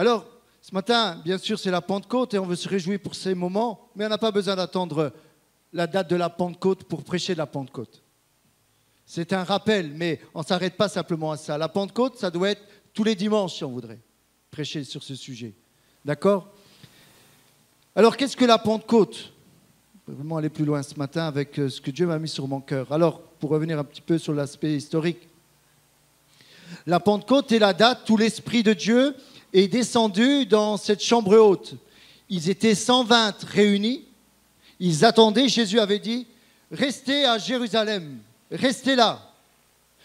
Alors, ce matin, bien sûr, c'est la Pentecôte et on veut se réjouir pour ces moments, mais on n'a pas besoin d'attendre la date de la Pentecôte pour prêcher de la Pentecôte. C'est un rappel, mais on ne s'arrête pas simplement à ça. La Pentecôte, ça doit être tous les dimanches, si on voudrait prêcher sur ce sujet. D'accord ? Alors, qu'est-ce que la Pentecôte ? Je vais vraiment aller plus loin ce matin avec ce que Dieu m'a mis sur mon cœur. Alors, pour revenir un petit peu sur l'aspect historique, la Pentecôte est la date où l'Esprit de Dieu est descendu dans cette chambre haute. Ils étaient 120 réunis. Ils attendaient, Jésus avait dit, restez à Jérusalem, restez là,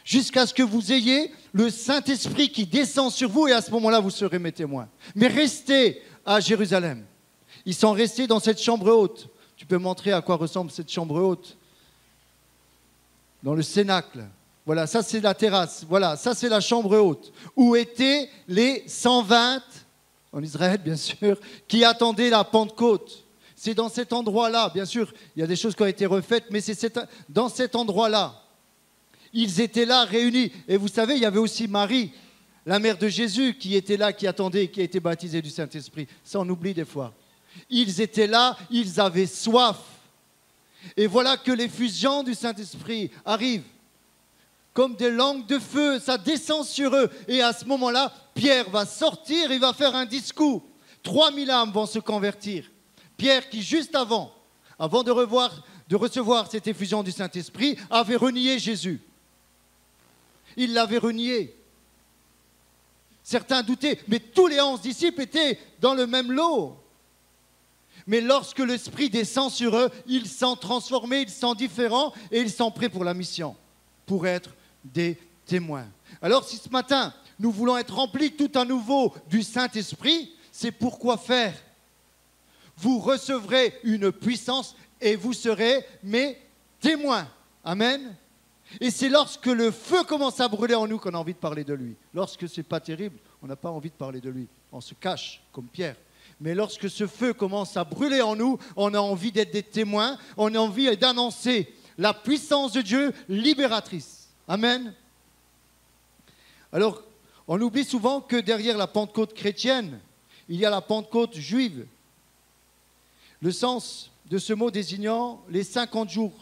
jusqu'à ce que vous ayez le Saint-Esprit qui descend sur vous et à ce moment-là, vous serez mes témoins. Mais restez à Jérusalem. Ils sont restés dans cette chambre haute. Tu peux montrer à quoi ressemble cette chambre haute ? Dans le cénacle. Voilà, ça c'est la terrasse. Voilà, ça c'est la chambre haute. Où étaient les 120, en Israël bien sûr, qui attendaient la Pentecôte. C'est dans cet endroit-là, bien sûr, il y a des choses qui ont été refaites, mais c'est dans cet endroit-là. Ils étaient là réunis. Et vous savez, il y avait aussi Marie, la mère de Jésus, qui était là, qui attendait, qui a été baptisée du Saint-Esprit. Ça, on oublie des fois. Ils étaient là, ils avaient soif. Et voilà que l'effusion du Saint-Esprit arrive. Comme des langues de feu, ça descend sur eux. Et à ce moment-là, Pierre va sortir, il va faire un discours. 3000 âmes vont se convertir. Pierre qui, juste avant de recevoir cette effusion du Saint-Esprit, avait renié Jésus. Il l'avait renié. Certains doutaient, mais tous les 11 disciples étaient dans le même lot. Mais lorsque l'Esprit descend sur eux, ils sont transformés, ils sont différents et ils sont prêts pour la mission, pour être des témoins. Alors si ce matin, nous voulons être remplis tout à nouveau du Saint-Esprit, c'est pourquoi faire ? Vous recevrez une puissance et vous serez mes témoins. Amen. Et c'est lorsque le feu commence à brûler en nous qu'on a envie de parler de lui. Lorsque ce n'est pas terrible, on n'a pas envie de parler de lui. On se cache comme Pierre. Mais lorsque ce feu commence à brûler en nous, on a envie d'être des témoins, on a envie d'annoncer la puissance de Dieu libératrice. Amen. Alors, on oublie souvent que derrière la Pentecôte chrétienne, il y a la Pentecôte juive. Le sens de ce mot désignant les 50 jours,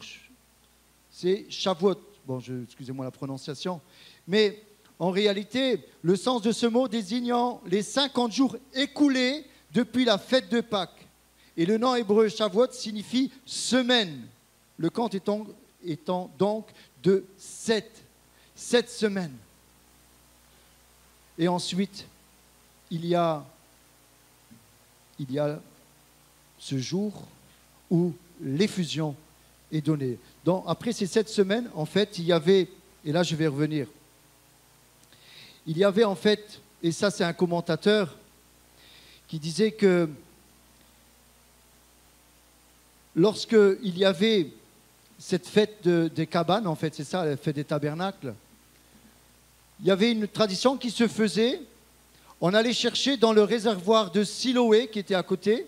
c'est Shavuot. Bon, excusez-moi la prononciation. Mais en réalité, le sens de ce mot désignant les 50 jours écoulés depuis la fête de Pâques. Et le nom hébreu Shavuot signifie semaine. Le compte étant donc de 7 semaines. Et ensuite, il y a ce jour où l'effusion est donnée. Donc, après ces 7 semaines, en fait, il y avait, et là je vais revenir, il y avait en fait, et ça c'est un commentateur qui disait que lorsqu'il y avait cette fête des cabanes, en fait c'est ça, la fête des tabernacles, il y avait une tradition qui se faisait, on allait chercher dans le réservoir de Siloé qui était à côté,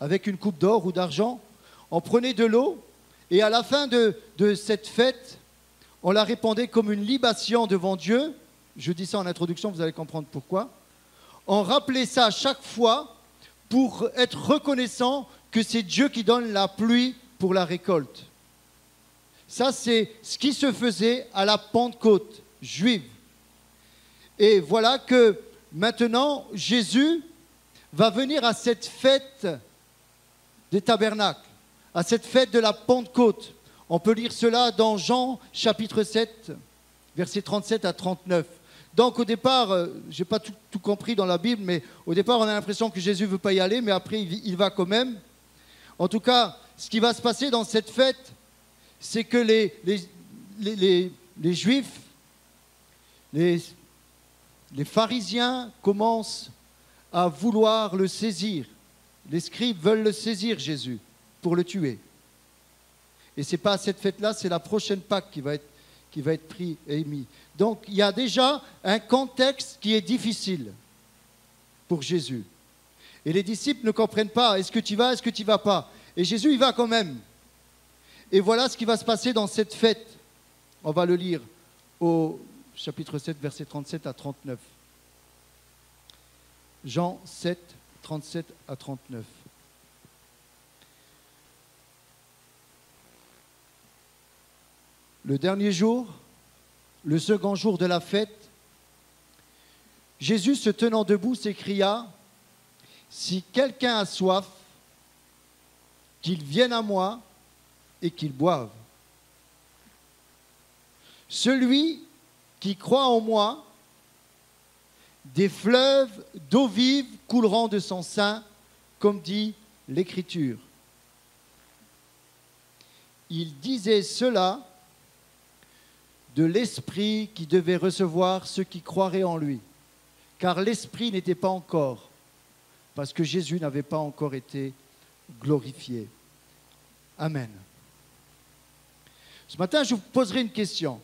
avec une coupe d'or ou d'argent, on prenait de l'eau et à la fin de cette fête, on la répandait comme une libation devant Dieu. Je dis ça en introduction, vous allez comprendre pourquoi. On rappelait ça à chaque fois pour être reconnaissant que c'est Dieu qui donne la pluie pour la récolte. Ça, c'est ce qui se faisait à la Pentecôte juive. Et voilà que maintenant, Jésus va venir à cette fête des tabernacles, à cette fête de la Pentecôte. On peut lire cela dans Jean chapitre 7, versets 37 à 39. Donc au départ, je n'ai pas tout compris dans la Bible, mais au départ on a l'impression que Jésus ne veut pas y aller, mais après il va quand même. En tout cas, ce qui va se passer dans cette fête, c'est que les Juifs, les pharisiens commencent à vouloir le saisir. Les scribes veulent le saisir, Jésus, pour le tuer. Et ce n'est pas à cette fête-là, c'est la prochaine Pâque qui va être pris et mis. Donc, il y a déjà un contexte qui est difficile pour Jésus. Et les disciples ne comprennent pas, est-ce que tu vas, est-ce que tu ne vas pas ? Et Jésus, il va quand même. Et voilà ce qui va se passer dans cette fête. On va le lire au chapitre 7, versets 37 à 39. Jean 7, 37 à 39. Le dernier jour, le second jour de la fête, Jésus, se tenant debout, s'écria, « Si quelqu'un a soif, qu'il vienne à moi et qu'il boive. Celui qui croit en moi, des fleuves d'eau vive couleront de son sein, comme dit l'Écriture. » Il disait cela de l'Esprit qui devait recevoir ceux qui croiraient en lui. Car l'Esprit n'était pas encore, parce que Jésus n'avait pas encore été glorifié. Amen. Ce matin, je vous poserai une question.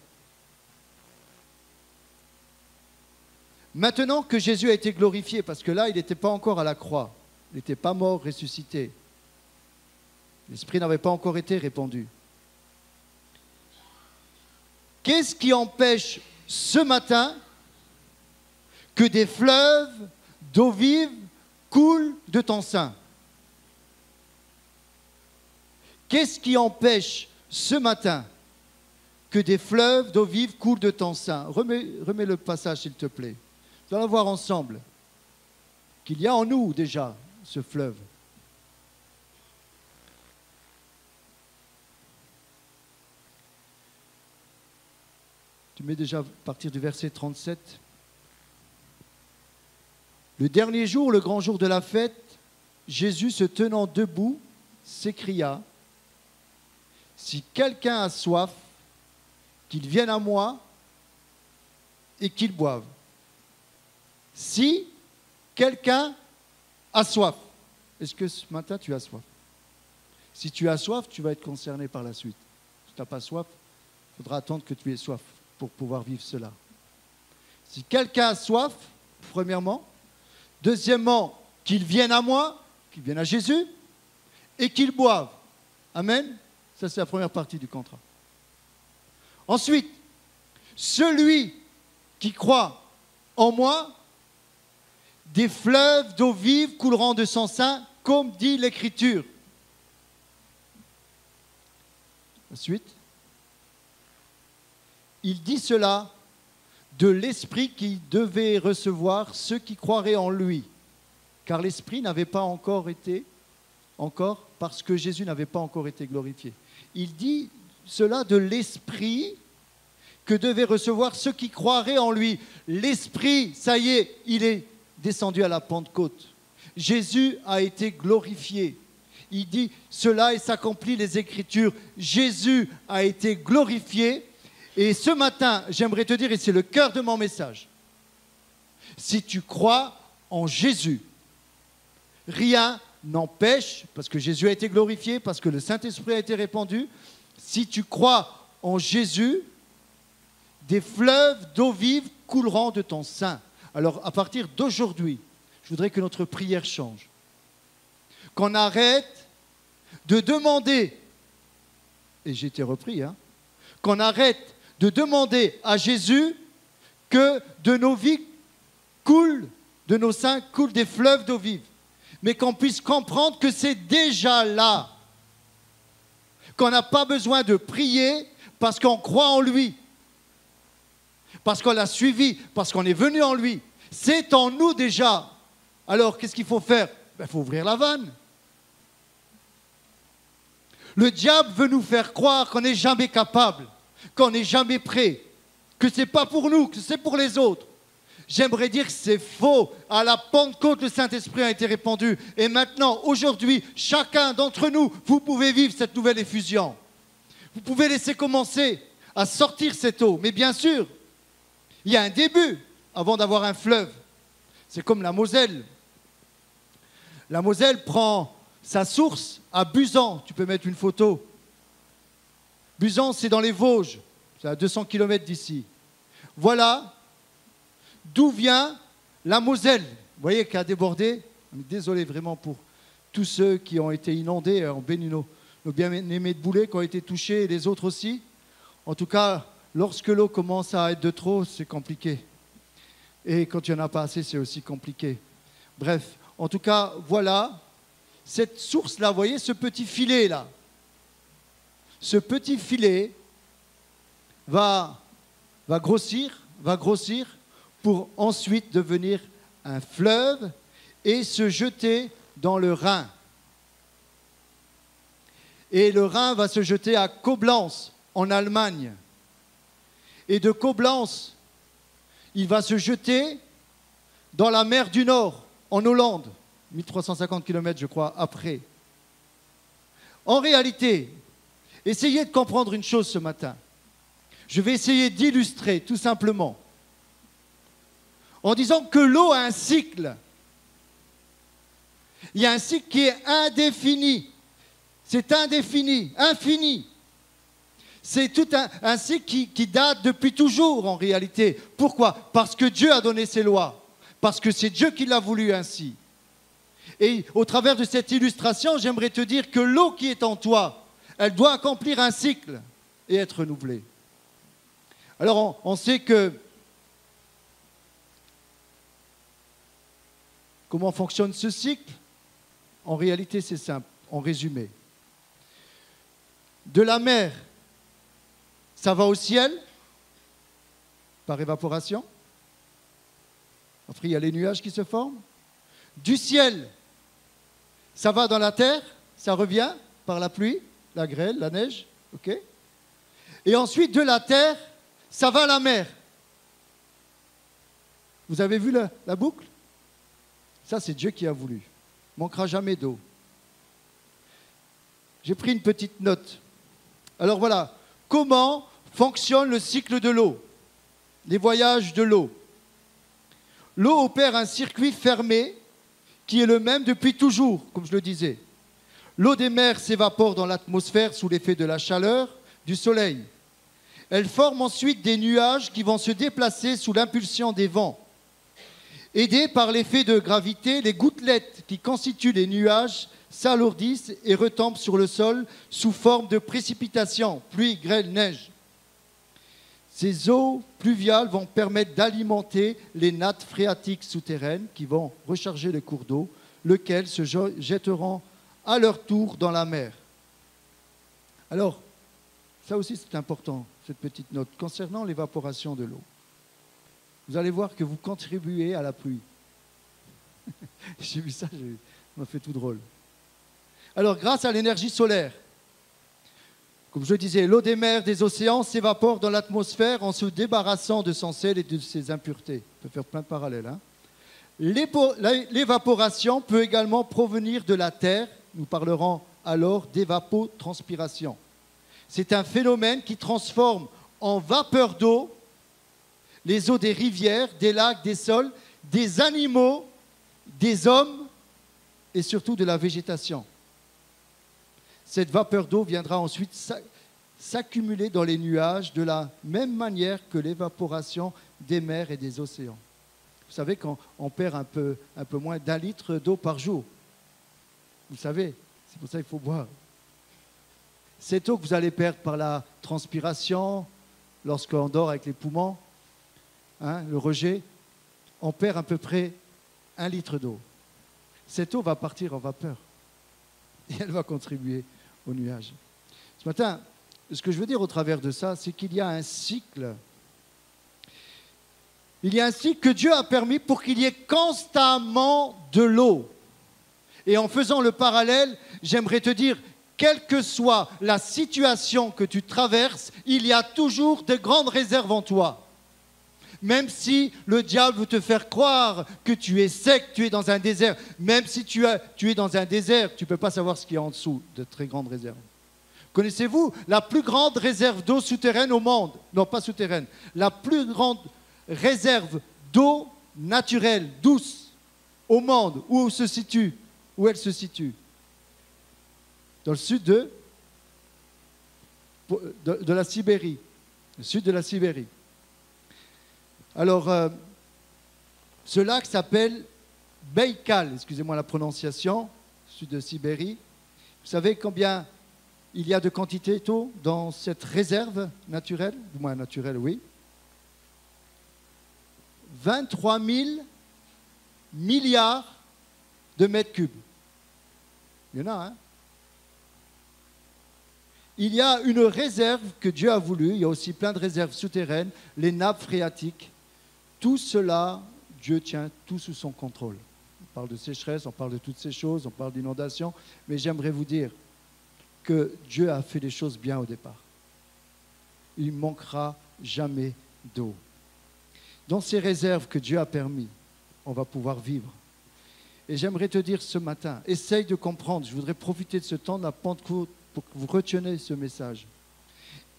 Maintenant que Jésus a été glorifié, parce que là, il n'était pas encore à la croix, il n'était pas mort, ressuscité. L'Esprit n'avait pas encore été répandu. Qu'est-ce qui empêche ce matin que des fleuves d'eau vive coulent de ton sein? Qu'est-ce qui empêche ce matin que des fleuves d'eau vive coulent de ton sein? Remets le passage, s'il te plaît. Nous allons voir ensemble qu'il y a en nous déjà ce fleuve. Tu mets déjà à partir du verset 37. Le dernier jour, le grand jour de la fête, Jésus, se tenant debout, s'écria, « Si quelqu'un a soif, qu'il vienne à moi et qu'il boive. » Si quelqu'un a soif. Est-ce que ce matin tu as soif? Si tu as soif, tu vas être concerné par la suite. Si tu n'as pas soif, il faudra attendre que tu aies soif pour pouvoir vivre cela. Si quelqu'un a soif, premièrement. Deuxièmement, qu'il vienne à moi, qu'il vienne à Jésus, et qu'il boive. Amen. Ça, c'est la première partie du contrat. Ensuite, celui qui croit en moi, des fleuves d'eau vive couleront de son sein, comme dit l'Écriture. Ensuite, il dit cela de l'Esprit qui devait recevoir ceux qui croiraient en lui. Car l'Esprit n'avait pas encore été, parce que Jésus n'avait pas encore été glorifié. Il dit cela de l'Esprit que devaient recevoir ceux qui croiraient en lui. L'Esprit, ça y est, il est descendu à la Pentecôte. Jésus a été glorifié. Il dit cela et s'accomplit les Écritures. Jésus a été glorifié. Et ce matin, j'aimerais te dire, et c'est le cœur de mon message, si tu crois en Jésus, rien n'empêche, parce que Jésus a été glorifié, parce que le Saint-Esprit a été répandu, si tu crois en Jésus, des fleuves d'eau vive couleront de ton sein. Alors, à partir d'aujourd'hui, je voudrais que notre prière change. Qu'on arrête de demander, et j'ai été repris, qu'on arrête de demander à Jésus que de nos vies coulent, de nos seins coulent des fleuves d'eau vive. Mais qu'on puisse comprendre que c'est déjà là. Qu'on n'a pas besoin de prier parce qu'on croit en lui. Parce qu'on l'a suivi, parce qu'on est venu en lui. C'est en nous déjà. Alors, qu'est-ce qu'il faut faire? Il faut ouvrir la vanne. Le diable veut nous faire croire qu'on n'est jamais capable, qu'on n'est jamais prêt, que ce n'est pas pour nous, que c'est pour les autres. J'aimerais dire que c'est faux. À la Pentecôte, le Saint-Esprit a été répandu. Et maintenant, aujourd'hui, chacun d'entre nous, vous pouvez vivre cette nouvelle effusion. Vous pouvez laisser commencer à sortir cette eau. Mais bien sûr, il y a un début avant d'avoir un fleuve. C'est comme la Moselle. La Moselle prend sa source à Buzan. Tu peux mettre une photo. Buzan, c'est dans les Vosges. C'est à 200 km d'ici. Voilà d'où vient la Moselle. Vous voyez qu'elle a débordé. Désolé vraiment pour tous ceux qui ont été inondés. On bénit nos bien-aimés de Boulay qui ont été touchés et les autres aussi. En tout cas, lorsque l'eau commence à être de trop, c'est compliqué. Et quand il n'y en a pas assez, c'est aussi compliqué. Bref, en tout cas, voilà, cette source-là, vous voyez ce petit filet-là. Ce petit filet va grossir pour ensuite devenir un fleuve et se jeter dans le Rhin. Et le Rhin va se jeter à Koblenz, en Allemagne. Et de Koblenz, il va se jeter dans la mer du Nord, en Hollande, 1350 km, je crois, après. En réalité, essayez de comprendre une chose ce matin. Je vais essayer d'illustrer, tout simplement, en disant que l'eau a un cycle. Il y a un cycle qui est indéfini. C'est indéfini, infini. C'est tout un cycle qui date depuis toujours, en réalité. Pourquoi? Parce que Dieu a donné ses lois. Parce que c'est Dieu qui l'a voulu ainsi. Et au travers de cette illustration, j'aimerais te dire que l'eau qui est en toi, elle doit accomplir un cycle et être renouvelée. Alors, on sait que comment fonctionne ce cycle? En réalité, c'est simple, en résumé. De la mer, ça va au ciel, par évaporation. Après, il y a les nuages qui se forment. Du ciel, ça va dans la terre, ça revient par la pluie, la grêle, la neige, ok? Et ensuite, de la terre, ça va à la mer. Vous avez vu la boucle? Ça, c'est Dieu qui a voulu. Il ne manquera jamais d'eau. J'ai pris une petite note. Alors voilà, comment fonctionne le cycle de l'eau? Les voyages de l'eau. L'eau opère un circuit fermé qui est le même depuis toujours, comme je le disais. L'eau des mers s'évapore dans l'atmosphère sous l'effet de la chaleur du soleil. Elle forme ensuite des nuages qui vont se déplacer sous l'impulsion des vents. Aidées par l'effet de gravité, les gouttelettes qui constituent les nuages s'alourdissent et retombent sur le sol sous forme de précipitations, pluie, grêle, neige. Ces eaux pluviales vont permettre d'alimenter les nattes phréatiques souterraines qui vont recharger les cours d'eau, lesquels se jetteront à leur tour dans la mer. Alors, ça aussi c'est important, cette petite note, concernant l'évaporation de l'eau. Vous allez voir que vous contribuez à la pluie. J'ai vu ça, ça m'a fait tout drôle. Alors, grâce à l'énergie solaire, comme je disais, l'eau des mers, des océans s'évapore dans l'atmosphère en se débarrassant de son sel et de ses impuretés. On peut faire plein de parallèles. Hein. L'évaporation peut également provenir de la terre. Nous parlerons alors d'évapotranspiration. C'est un phénomène qui transforme en vapeur d'eau les eaux des rivières, des lacs, des sols, des animaux, des hommes et surtout de la végétation. Cette vapeur d'eau viendra ensuite s'accumuler dans les nuages de la même manière que l'évaporation des mers et des océans. Vous savez qu'on perd un peu moins d'1 litre d'eau par jour. Vous savez, c'est pour ça qu'il faut boire. Cette eau que vous allez perdre par la transpiration, lorsqu'on dort avec les poumons, hein, le rejet, on perd à peu près 1 litre d'eau. Cette eau va partir en vapeur et elle va contribuer au nuage. Ce matin, ce que je veux dire au travers de ça, c'est qu'il y a un cycle. Il y a un cycle que Dieu a permis pour qu'il y ait constamment de l'eau. Et en faisant le parallèle, j'aimerais te dire, quelle que soit la situation que tu traverses, il y a toujours de grandes réserves en toi. Même si le diable veut te faire croire que tu es sec, tu es dans un désert, même si tu es dans un désert, tu ne peux pas savoir ce qu'il y a en dessous de très grandes réserves. Connaissez-vous la plus grande réserve d'eau souterraine au monde? Non, pas souterraine. La plus grande réserve d'eau naturelle, douce, au monde. Où elle se situe? Dans le sud de la Sibérie. Le sud de la Sibérie. Alors, ce lac s'appelle Baïkal, excusez-moi la prononciation, sud de Sibérie. Vous savez combien il y a de quantité d'eau dans cette réserve naturelle? Du moins naturelle, oui. 23 000 milliards de mètres cubes. Il y en a, hein? Il y a une réserve que Dieu a voulu. Il y a aussi plein de réserves souterraines, les nappes phréatiques. Tout cela, Dieu tient tout sous son contrôle. On parle de sécheresse, on parle de toutes ces choses, on parle d'inondation. Mais j'aimerais vous dire que Dieu a fait les choses bien au départ. Il ne manquera jamais d'eau. Dans ces réserves que Dieu a permis, on va pouvoir vivre. Et j'aimerais te dire ce matin, essaye de comprendre, je voudrais profiter de ce temps de la Pentecôte pour que vous reteniez ce message.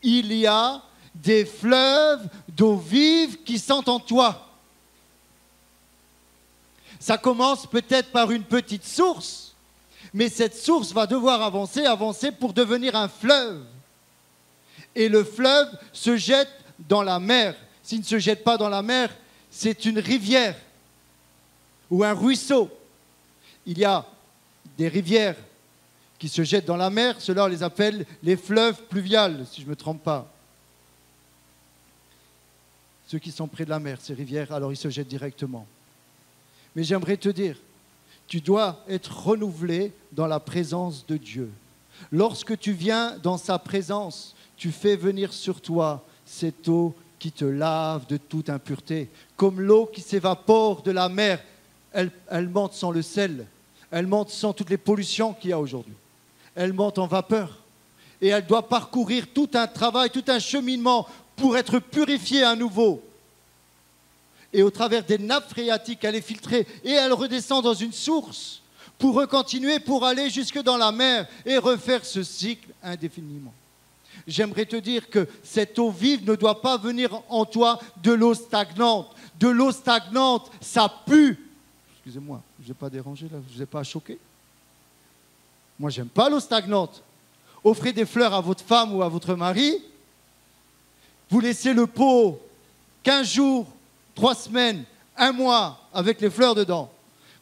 Il y a des fleuves d'eau vive qui sont en toi. Ça commence peut-être par une petite source, mais cette source va devoir avancer pour devenir un fleuve. Et le fleuve se jette dans la mer. S'il ne se jette pas dans la mer, c'est une rivière ou un ruisseau. Il y a des rivières qui se jettent dans la mer, ceux-là on les appelle les fleuves pluviales, si je ne me trompe pas. Ceux qui sont près de la mer, ces rivières, alors ils se jettent directement. Mais j'aimerais te dire, tu dois être renouvelé dans la présence de Dieu. Lorsque tu viens dans sa présence, tu fais venir sur toi cette eau qui te lave de toute impureté. Comme l'eau qui s'évapore de la mer, elle monte sans le sel, elle monte sans toutes les pollutions qu'il y a aujourd'hui. Elle monte en vapeur. Et elle doit parcourir tout un travail, tout un cheminement pour être purifiée à nouveau. Et au travers des nappes phréatiques, elle est filtrée et elle redescend dans une source pour recontinuer, pour aller jusque dans la mer et refaire ce cycle indéfiniment. J'aimerais te dire que cette eau vive ne doit pas venir en toi de l'eau stagnante. De l'eau stagnante, ça pue. Excusez-moi, je ne vous ai pas dérangé là, je ne vous ai pas choqué. Moi, je n'aime pas l'eau stagnante. Offrez des fleurs à votre femme ou à votre mari. Vous laissez le pot 15 jours, 3 semaines, 1 mois avec les fleurs dedans.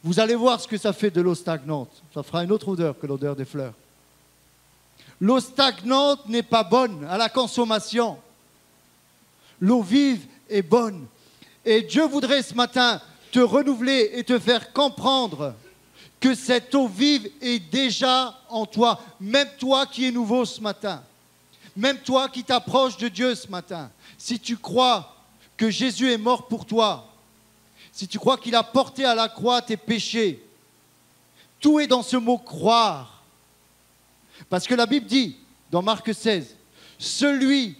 Vous allez voir ce que ça fait de l'eau stagnante. Ça fera une autre odeur que l'odeur des fleurs. L'eau stagnante n'est pas bonne à la consommation. L'eau vive est bonne. Et Dieu voudrait ce matin te renouveler et te faire comprendre que cette eau vive est déjà en toi. Même toi qui es nouveau ce matin. Même toi qui t'approches de Dieu ce matin. Si tu crois que Jésus est mort pour toi, si tu crois qu'il a porté à la croix tes péchés, tout est dans ce mot croire. Parce que la Bible dit, dans Marc 16, celui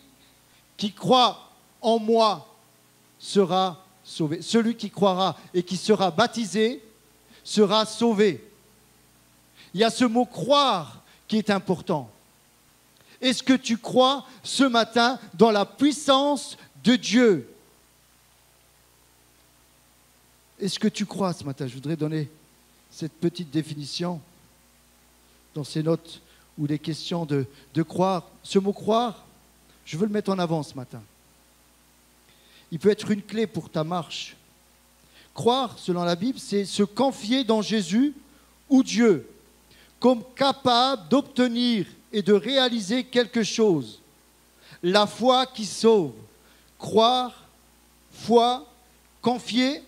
qui croit en moi sera sauvé. Celui qui croira et qui sera baptisé sera sauvé. Il y a ce mot croire qui est important. Est-ce que tu crois ce matin dans la puissance de Dieu? Est-ce que tu crois ce matin? Je voudrais donner cette petite définition dans ces notes où il est question de croire. Ce mot croire, je veux le mettre en avant ce matin. Il peut être une clé pour ta marche. Croire, selon la Bible, c'est se confier dans Jésus ou Dieu comme capable d'obtenir et de réaliser quelque chose. La foi qui sauve. Croire, foi, confier,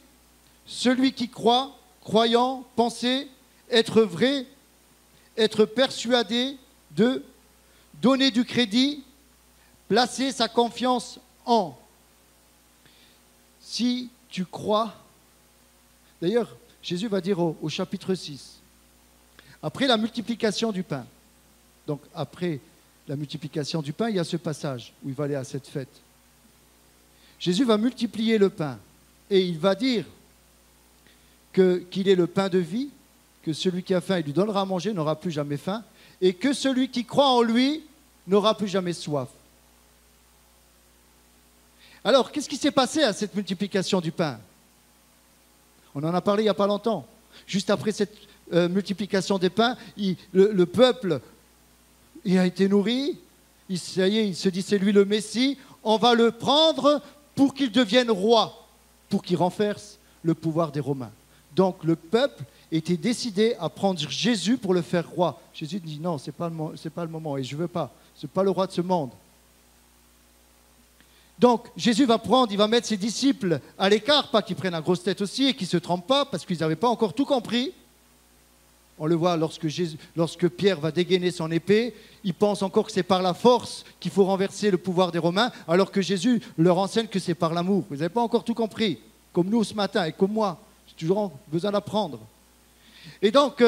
celui qui croit, croyant, penser, être vrai, être persuadé de, donner du crédit, placer sa confiance en. Si tu crois, d'ailleurs, Jésus va dire au chapitre 6, après la multiplication du pain, donc après la multiplication du pain, il y a ce passage où il va aller à cette fête. Jésus va multiplier le pain et il va dire qu'il est le pain de vie, que celui qui a faim, il lui donnera à manger, n'aura plus jamais faim, et que celui qui croit en lui n'aura plus jamais soif. Alors, qu'est-ce qui s'est passé à cette multiplication du pain? On en a parlé il n'y a pas longtemps. Juste après cette multiplication des pains, le peuple il a été nourri, ça y est, il se dit c'est lui le Messie, on va le prendre pour qu'il devienne roi, pour qu'il renverse le pouvoir des Romains. Donc le peuple était décidé à prendre Jésus pour le faire roi. Jésus dit non, ce n'est pas le moment et je ne veux pas, ce n'est pas le roi de ce monde. Donc Jésus va prendre, il va mettre ses disciples à l'écart, pas qu'ils prennent la grosse tête aussi et qu'ils ne se trompent pas parce qu'ils n'avaient pas encore tout compris. On le voit lorsque Pierre va dégainer son épée, il pense encore que c'est par la force qu'il faut renverser le pouvoir des Romains, alors que Jésus leur enseigne que c'est par l'amour. Vous n'avez pas encore tout compris, comme nous ce matin et comme moi. J'ai toujours besoin d'apprendre. Et donc,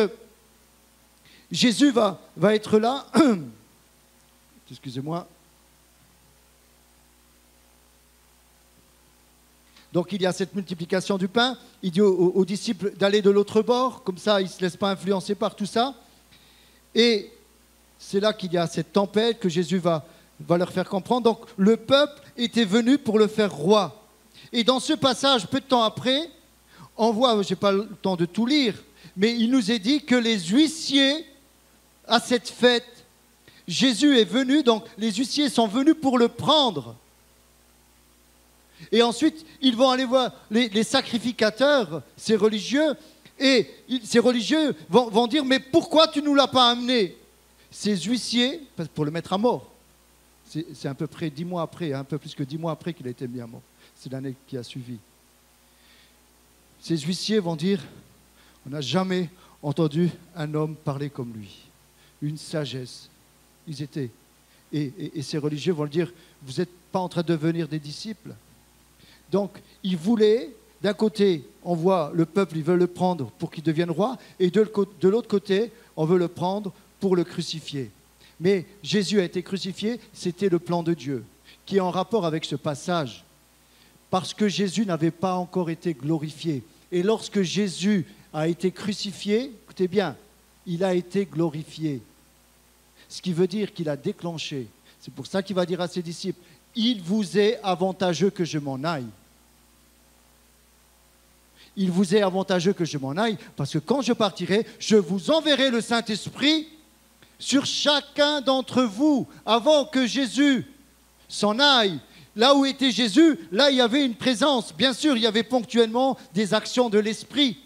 Jésus va être là. Excusez-moi. Donc il y a cette multiplication du pain. Il dit aux disciples d'aller de l'autre bord, comme ça ils ne se laissent pas influencer par tout ça. Et c'est là qu'il y a cette tempête que Jésus va leur faire comprendre. Donc le peuple était venu pour le faire roi. Et dans ce passage, peu de temps après, on voit, je n'ai pas le temps de tout lire, mais il nous est dit que les huissiers à cette fête, Jésus est venu, donc les huissiers sont venus pour le prendre. Et ensuite, ils vont aller voir les sacrificateurs, ces religieux, et ces religieux vont dire « Mais pourquoi tu ne nous l'as pas amené ?» Ces huissiers, pour le mettre à mort, c'est à peu près 10 mois après, un peu plus que 10 mois après qu'il a été mis à mort. C'est l'année qui a suivi. Ces huissiers vont dire « On n'a jamais entendu un homme parler comme lui. Une sagesse. » Ils étaient. Et ces religieux vont le dire « Vous n'êtes pas en train de devenir des disciples ?» Donc, ils voulaient, d'un côté, on voit le peuple, ils veulent le prendre pour qu'il devienne roi, et de l'autre côté, on veut le prendre pour le crucifier. Mais Jésus a été crucifié, c'était le plan de Dieu, qui est en rapport avec ce passage, parce que Jésus n'avait pas encore été glorifié. Et lorsque Jésus a été crucifié, écoutez bien, il a été glorifié. Ce qui veut dire qu'il a déclenché. C'est pour ça qu'il va dire à ses disciples, « Il vous est avantageux que je m'en aille. » Il vous est avantageux que je m'en aille, parce que quand je partirai, je vous enverrai le Saint-Esprit sur chacun d'entre vous, avant que Jésus s'en aille. Là où était Jésus, là il y avait une présence. Bien sûr, il y avait ponctuellement des actions de l'Esprit.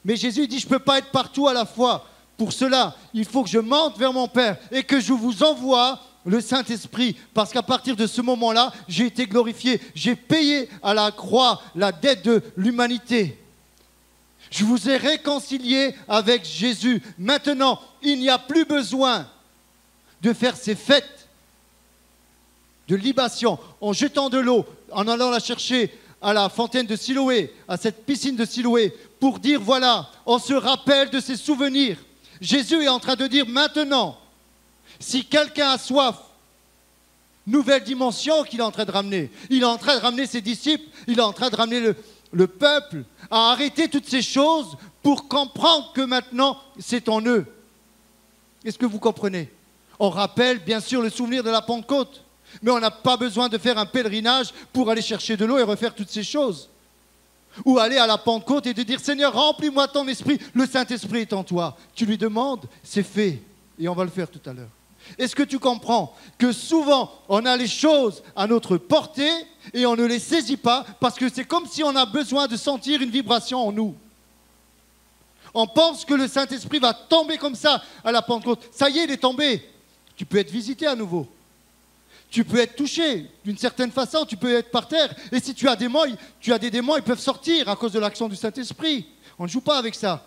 Mais Jésus dit, je ne peux pas être partout à la fois. Pour cela, il faut que je monte vers mon Père et que je vous envoie le Saint-Esprit, parce qu'à partir de ce moment-là, j'ai été glorifié. J'ai payé à la croix la dette de l'humanité. Je vous ai réconcilié avec Jésus. Maintenant, il n'y a plus besoin de faire ces fêtes de libation en jetant de l'eau, en allant la chercher à la fontaine de Siloé, à cette piscine de Siloé, pour dire, voilà, on se rappelle de ces souvenirs. Jésus est en train de dire maintenant, si quelqu'un a soif, nouvelle dimension qu'il est en train de ramener. Il est en train de ramener ses disciples, il est en train de ramener le peuple à arrêter toutes ces choses pour comprendre que maintenant c'est en eux. Est-ce que vous comprenez? On rappelle bien sûr le souvenir de la Pentecôte, mais on n'a pas besoin de faire un pèlerinage pour aller chercher de l'eau et refaire toutes ces choses. Ou aller à la Pentecôte et de dire, Seigneur, remplis-moi ton esprit, le Saint-Esprit est en toi. Tu lui demandes, c'est fait. Et on va le faire tout à l'heure. Est-ce que tu comprends que souvent, on a les choses à notre portée et on ne les saisit pas parce que c'est comme si on a besoin de sentir une vibration en nous. On pense que le Saint-Esprit va tomber comme ça à la Pentecôte. Ça y est, il est tombé. Tu peux être visité à nouveau. Tu peux être touché d'une certaine façon, tu peux être par terre. Et si tu as des démons, ils peuvent sortir à cause de l'action du Saint-Esprit. On ne joue pas avec ça.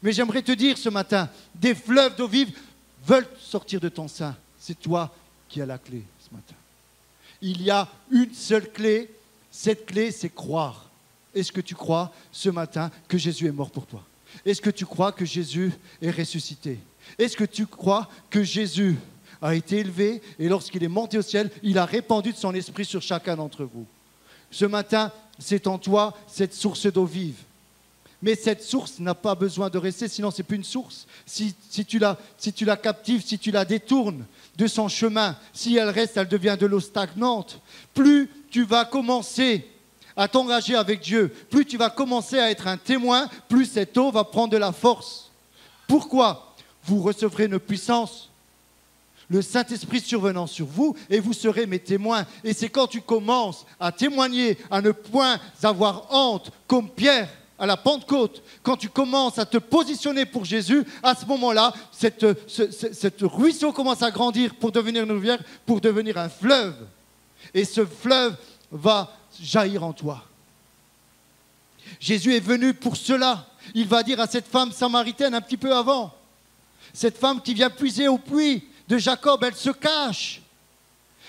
Mais j'aimerais te dire ce matin, des fleuves d'eau vive veulent sortir de ton sein. C'est toi qui as la clé ce matin. Il y a une seule clé. Cette clé, c'est croire. Est-ce que tu crois ce matin que Jésus est mort pour toi? Est-ce que tu crois que Jésus est ressuscité? Est-ce que tu crois que Jésus a été élevé et lorsqu'il est monté au ciel, il a répandu de son esprit sur chacun d'entre vous? Ce matin, c'est en toi cette source d'eau vive. Mais cette source n'a pas besoin de rester, sinon ce n'est plus une source. Si tu la captives, si tu la détournes de son chemin, si elle reste, elle devient de l'eau stagnante. Plus tu vas commencer à t'engager avec Dieu, plus tu vas commencer à être un témoin, plus cette eau va prendre de la force. Pourquoi? Vous recevrez une puissance, le Saint-Esprit survenant sur vous, et vous serez mes témoins. Et c'est quand tu commences à témoigner, à ne point avoir honte, comme Pierre, à la Pentecôte, quand tu commences à te positionner pour Jésus, à ce moment-là, cette ruisseau commence à grandir pour devenir une rivière, pour devenir un fleuve. Et ce fleuve va jaillir en toi. Jésus est venu pour cela. Il va dire à cette femme samaritaine un petit peu avant, cette femme qui vient puiser au puits de Jacob, elle se cache.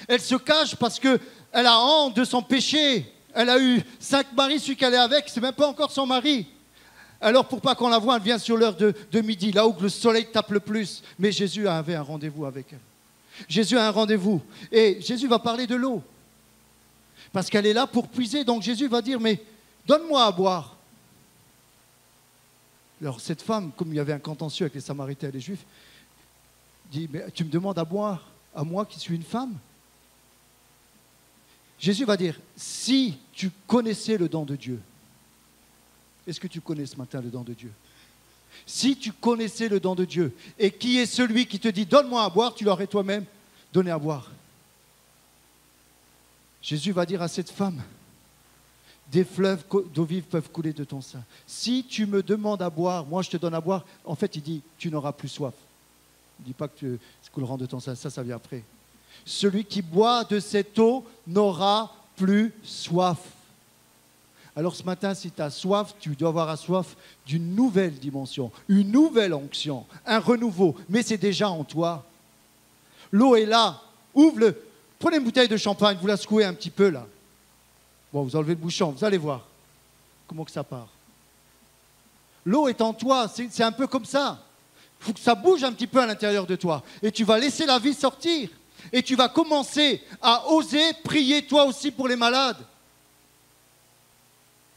Elle se cache parce qu'elle a honte de son péché. Elle a eu 5 maris, celui qu'elle est avec, ce n'est même pas encore son mari. Alors pour pas qu'on la voie, elle vient sur l'heure de midi, là où le soleil tape le plus. Mais Jésus avait un rendez-vous avec elle. Jésus a un rendez-vous. Et Jésus va parler de l'eau. Parce qu'elle est là pour puiser. Donc Jésus va dire, mais donne-moi à boire. Alors cette femme, comme il y avait un contentieux avec les Samaritains et les Juifs, dit, mais tu me demandes à boire, à moi qui suis une femme? Jésus va dire, si tu connaissais le don de Dieu, est-ce que tu connais ce matin le don de Dieu? Si tu connaissais le don de Dieu, et qui est celui qui te dit, donne-moi à boire, tu l'aurais toi-même donné à boire. Jésus va dire à cette femme, des fleuves d'eau vive peuvent couler de ton sein. Si tu me demandes à boire, moi je te donne à boire. En fait, il dit, tu n'auras plus soif. Il ne dit pas que tu couleront de ton sein, ça vient après. Celui qui boit de cette eau n'aura plus soif. Alors ce matin, si tu as soif, tu dois avoir soif d'une nouvelle dimension, une nouvelle onction, un renouveau. Mais c'est déjà en toi. L'eau est là. Ouvre-le. Prenez une bouteille de champagne, vous la secouez un petit peu là. Bon, vous enlevez le bouchon, vous allez voir comment que ça part. L'eau est en toi, c'est un peu comme ça. Il faut que ça bouge un petit peu à l'intérieur de toi. Et tu vas laisser la vie sortir. Et tu vas commencer à oser prier toi aussi pour les malades.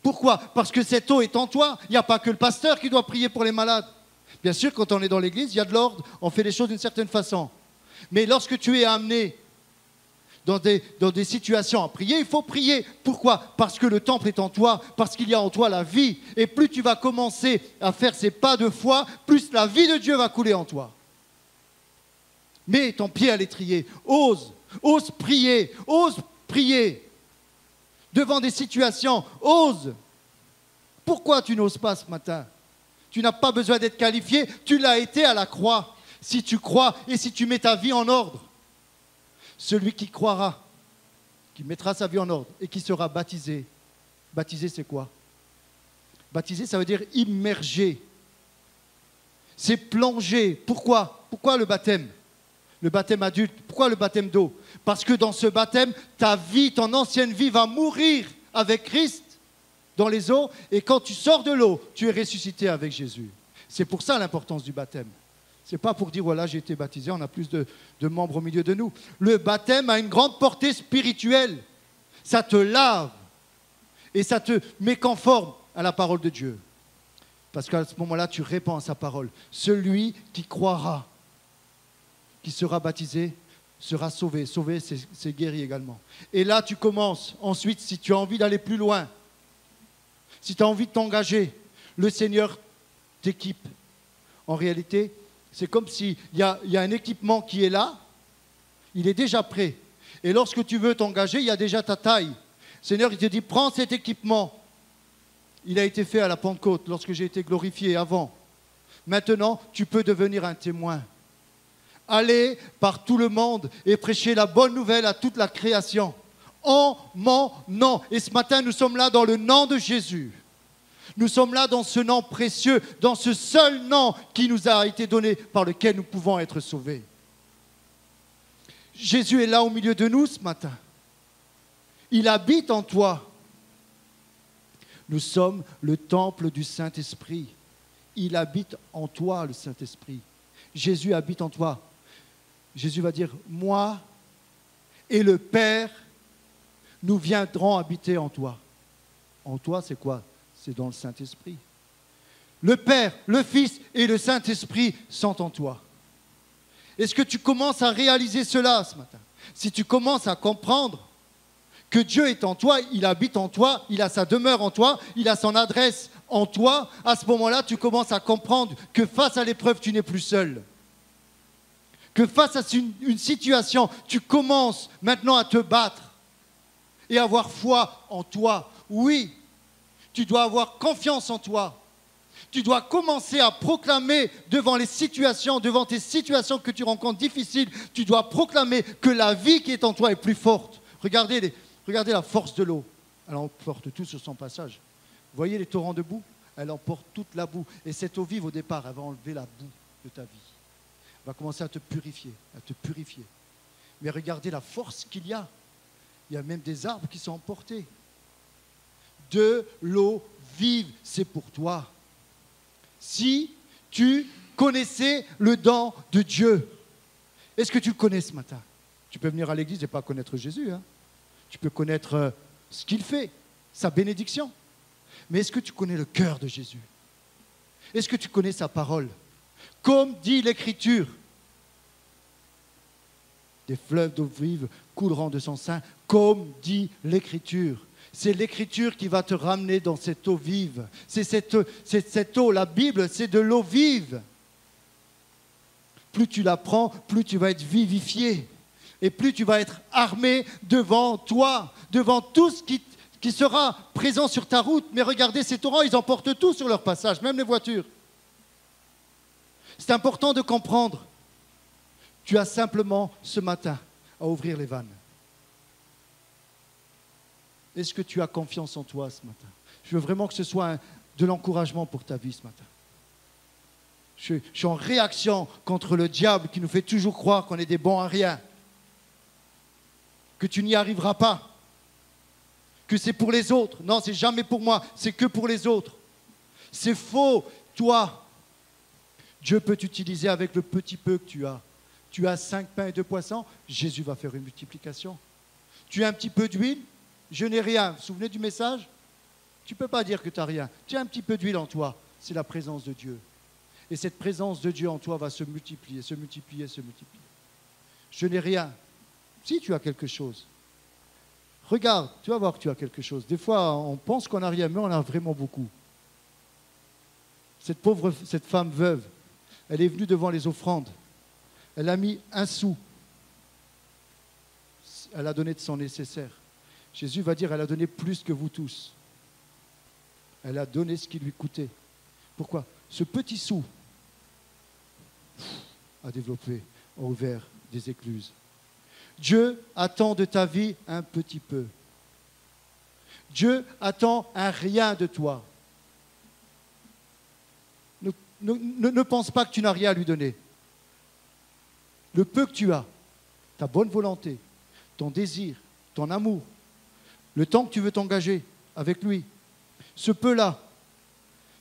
Pourquoi? Parce que cette eau est en toi. Il n'y a pas que le pasteur qui doit prier pour les malades. Bien sûr, quand on est dans l'église, il y a de l'ordre, on fait les choses d'une certaine façon. Mais lorsque tu es amené dans des situations à prier, il faut prier. Pourquoi? Parce que le temple est en toi, parce qu'il y a en toi la vie. Et plus tu vas commencer à faire ces pas de foi, plus la vie de Dieu va couler en toi. Mets ton pied à l'étrier, ose prier devant des situations, ose. Pourquoi tu n'oses pas ce matin? Tu n'as pas besoin d'être qualifié, tu l'as été à la croix. Si tu crois et si tu mets ta vie en ordre, celui qui croira, qui mettra sa vie en ordre et qui sera baptisé. Baptisé, c'est quoi? Baptisé, ça veut dire immergé. C'est plonger. Pourquoi? Pourquoi le baptême? Le baptême adulte. Pourquoi le baptême d'eau? Parce que dans ce baptême, ta vie, ton ancienne vie va mourir avec Christ dans les eaux. Et quand tu sors de l'eau, tu es ressuscité avec Jésus. C'est pour ça l'importance du baptême. Ce n'est pas pour dire, voilà, j'ai été baptisé, on a plus de membres au milieu de nous. Le baptême a une grande portée spirituelle. Ça te lave et ça te met conforme à la parole de Dieu. Parce qu'à ce moment-là, tu répands sa parole. Celui qui croira, qui sera baptisé, sera sauvé. Sauvé, c'est guéri également. Et là, tu commences. Ensuite, si tu as envie d'aller plus loin, si tu as envie de t'engager, le Seigneur t'équipe. En réalité, c'est comme s'il y a un équipement qui est là, il est déjà prêt. Et lorsque tu veux t'engager, il y a déjà ta taille. Le Seigneur, il te dit, prends cet équipement. Il a été fait à la Pentecôte, lorsque j'ai été glorifié avant. Maintenant, tu peux devenir un témoin. Allez par tout le monde et prêcher la bonne nouvelle à toute la création. En mon nom. Et ce matin, nous sommes là dans le nom de Jésus. Nous sommes là dans ce nom précieux, dans ce seul nom qui nous a été donné, par lequel nous pouvons être sauvés. Jésus est là au milieu de nous ce matin. Il habite en toi. Nous sommes le temple du Saint-Esprit. Il habite en toi, le Saint-Esprit. Jésus habite en toi. Jésus va dire, moi et le Père, nous viendrons habiter en toi. En toi, c'est quoi? C'est dans le Saint-Esprit. Le Père, le Fils et le Saint-Esprit sont en toi. Est-ce que tu commences à réaliser cela ce matin? Si tu commences à comprendre que Dieu est en toi, il habite en toi, il a sa demeure en toi, il a son adresse en toi, à ce moment-là, tu commences à comprendre que face à l'épreuve, tu n'es plus seul. Que face à une situation, tu commences maintenant à te battre et avoir foi en toi. Oui, tu dois avoir confiance en toi. Tu dois commencer à proclamer devant les situations, devant tes situations que tu rencontres difficiles, tu dois proclamer que la vie qui est en toi est plus forte. Regardez la force de l'eau. Alors on porte tout sur son passage. Vous voyez les torrents de boue? Elle emporte toute la boue. Et cette eau vive, au départ, elle va enlever la boue de ta vie. Elle va commencer à te purifier, à te purifier. Mais regardez la force qu'il y a. Il y a même des arbres qui sont emportés. De l'eau vive, c'est pour toi. Si tu connaissais le don de Dieu, est-ce que tu le connais ce matin? Tu peux venir à l'église et pas connaître Jésus. Hein? Tu peux connaître ce qu'il fait, sa bénédiction. Mais est-ce que tu connais le cœur de Jésus? Est-ce que tu connais sa parole? Comme dit l'Écriture, des fleuves d'eau vive couleront de son sein, comme dit l'Écriture. C'est l'Écriture qui va te ramener dans cette eau vive. C'est cette eau, la Bible, c'est de l'eau vive. Plus tu la prends, plus tu vas être vivifié. Et plus tu vas être armé devant toi, devant tout ce qui sera présent sur ta route. Mais regardez, ces torrents, ils emportent tout sur leur passage, même les voitures. C'est important de comprendre. Tu as simplement ce matin à ouvrir les vannes. Est-ce que tu as confiance en toi ce matin? Je veux vraiment que ce soit de l'encouragement pour ta vie ce matin. Je suis en réaction contre le diable qui nous fait toujours croire qu'on est des bons à rien, que tu n'y arriveras pas, que c'est pour les autres. Non, c'est jamais pour moi, c'est que pour les autres. C'est faux. Toi, Dieu peut t'utiliser avec le petit peu que tu as. Tu as 5 pains et 2 poissons, Jésus va faire une multiplication. Tu as un petit peu d'huile, je n'ai rien. Vous vous souvenez du message? Tu ne peux pas dire que tu n'as rien. Tu as un petit peu d'huile en toi, c'est la présence de Dieu. Et cette présence de Dieu en toi va se multiplier, se multiplier, se multiplier. Je n'ai rien. Si tu as quelque chose, regarde, tu vas voir que tu as quelque chose. Des fois, on pense qu'on n'a rien, mais on a vraiment beaucoup. Cette femme veuve, elle est venue devant les offrandes. Elle a mis 1 sou. Elle a donné de son nécessaire. Jésus va dire, elle a donné plus que vous tous. Elle a donné ce qui lui coûtait. Pourquoi? Ce petit sou a développé, a ouvert des écluses. Dieu attend de ta vie un petit peu. Dieu attend un rien de toi. Ne pense pas que tu n'as rien à lui donner. Le peu que tu as, ta bonne volonté, ton désir, ton amour, le temps que tu veux t'engager avec lui, ce peu-là,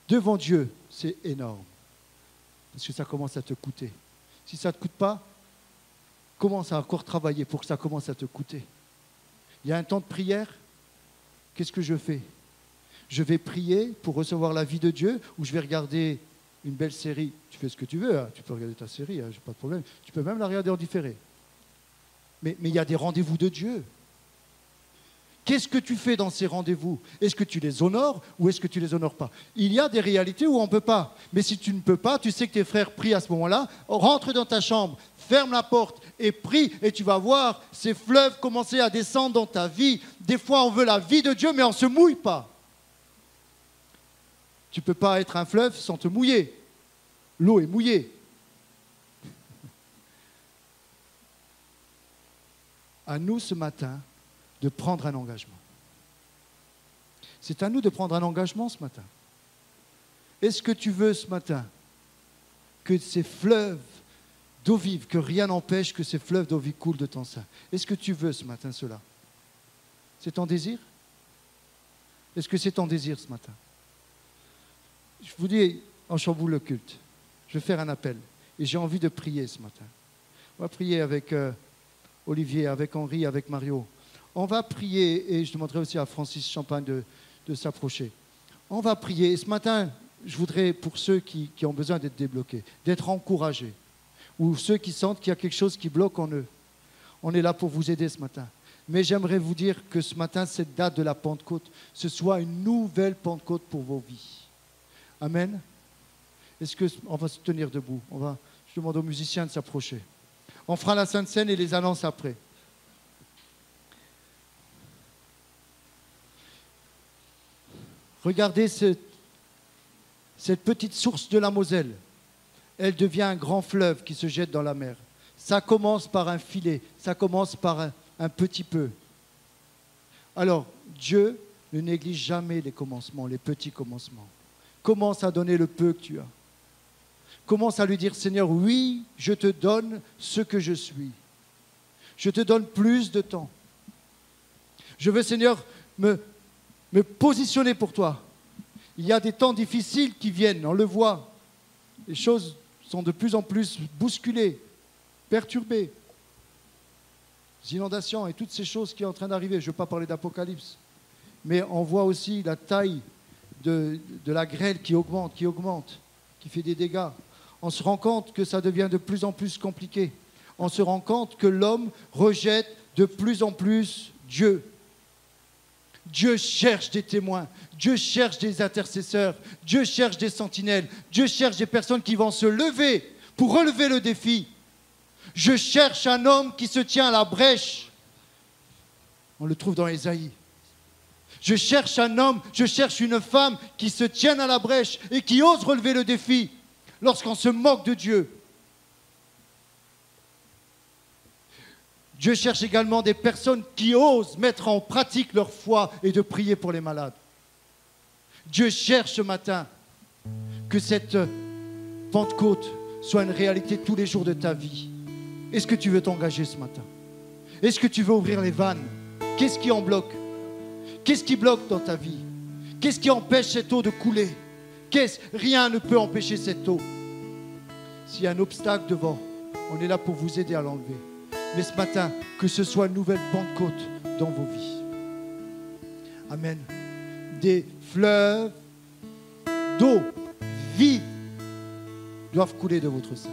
devant Dieu, c'est énorme. Parce que ça commence à te coûter. Si ça ne te coûte pas, commence à encore travailler pour que ça commence à te coûter. Il y a un temps de prière, qu'est-ce que je fais? Je vais prier pour recevoir la vie de Dieu ou je vais regarder une belle série? Tu fais ce que tu veux, hein. Tu peux regarder ta série, hein, j'ai pas de problème. Tu peux même la regarder en différé. Mais il y a des rendez-vous de Dieu. Qu'est-ce que tu fais dans ces rendez-vous? Est-ce que tu les honores ou est-ce que tu ne les honores pas? Il y a des réalités où on ne peut pas. Mais si tu ne peux pas, tu sais que tes frères prient à ce moment-là, rentre dans ta chambre, ferme la porte et prie et tu vas voir ces fleuves commencer à descendre dans ta vie. Des fois, on veut la vie de Dieu, mais on ne se mouille pas. Tu ne peux pas être un fleuve sans te mouiller. L'eau est mouillée. À nous ce matin de prendre un engagement. C'est à nous de prendre un engagement ce matin. Est-ce que tu veux ce matin que ces fleuves d'eau vive, que rien n'empêche que ces fleuves d'eau vive coulent de ton sein? Est-ce que tu veux ce matin cela? C'est ton désir? Est-ce que c'est ton désir ce matin? Je vous dis, en chamboule le culte. Je vais faire un appel. Et j'ai envie de prier ce matin. On va prier avec Olivier, avec Henri, avec Mario. On va prier, et je demanderai aussi à Francis Champagne de s'approcher. On va prier. Et ce matin, je voudrais, pour ceux qui ont besoin d'être débloqués, d'être encouragés, ou ceux qui sentent qu'il y a quelque chose qui bloque en eux, on est là pour vous aider ce matin. Mais j'aimerais vous dire que ce matin, cette date de la Pentecôte, ce soit une nouvelle Pentecôte pour vos vies. Amen. Est-ce qu'on va se tenir debout? Je demande aux musiciens de s'approcher. On fera la Sainte Seine et les annonces après. Regardez cette petite source de la Moselle. Elle devient un grand fleuve qui se jette dans la mer. Ça commence par un filet, ça commence par un petit peu. Alors, Dieu ne néglige jamais les commencements, les petits commencements. Commence à donner le peu que tu as. Commence à lui dire, Seigneur, oui, je te donne ce que je suis. Je te donne plus de temps. Je veux, Seigneur, me positionner pour toi. Il y a des temps difficiles qui viennent, on le voit. Les choses sont de plus en plus bousculées, perturbées. Les inondations et toutes ces choses qui sont en train d'arriver. Je ne veux pas parler d'Apocalypse. Mais on voit aussi la taille de la grêle qui augmente, qui fait des dégâts. On se rend compte que ça devient de plus en plus compliqué. On se rend compte que l'homme rejette de plus en plus Dieu. Dieu cherche des témoins, Dieu cherche des intercesseurs, Dieu cherche des sentinelles, Dieu cherche des personnes qui vont se lever pour relever le défi. Je cherche un homme qui se tient à la brèche. On le trouve dans Ésaïe. Je cherche un homme, je cherche une femme qui se tienne à la brèche et qui ose relever le défi lorsqu'on se moque de Dieu. Dieu cherche également des personnes qui osent mettre en pratique leur foi et de prier pour les malades. Dieu cherche ce matin que cette Pentecôte soit une réalité tous les jours de ta vie. Est-ce que tu veux t'engager ce matin? Est-ce que tu veux ouvrir les vannes? Qu'est-ce qui en bloque? Qu'est-ce qui bloque dans ta vie? Qu'est-ce qui empêche cette eau de couler? Rien ne peut empêcher cette eau. S'il y a un obstacle devant, on est là pour vous aider à l'enlever. Mais ce matin, que ce soit une nouvelle Pentecôte dans vos vies. Amen. Des fleuves d'eau vive doivent couler de votre sein.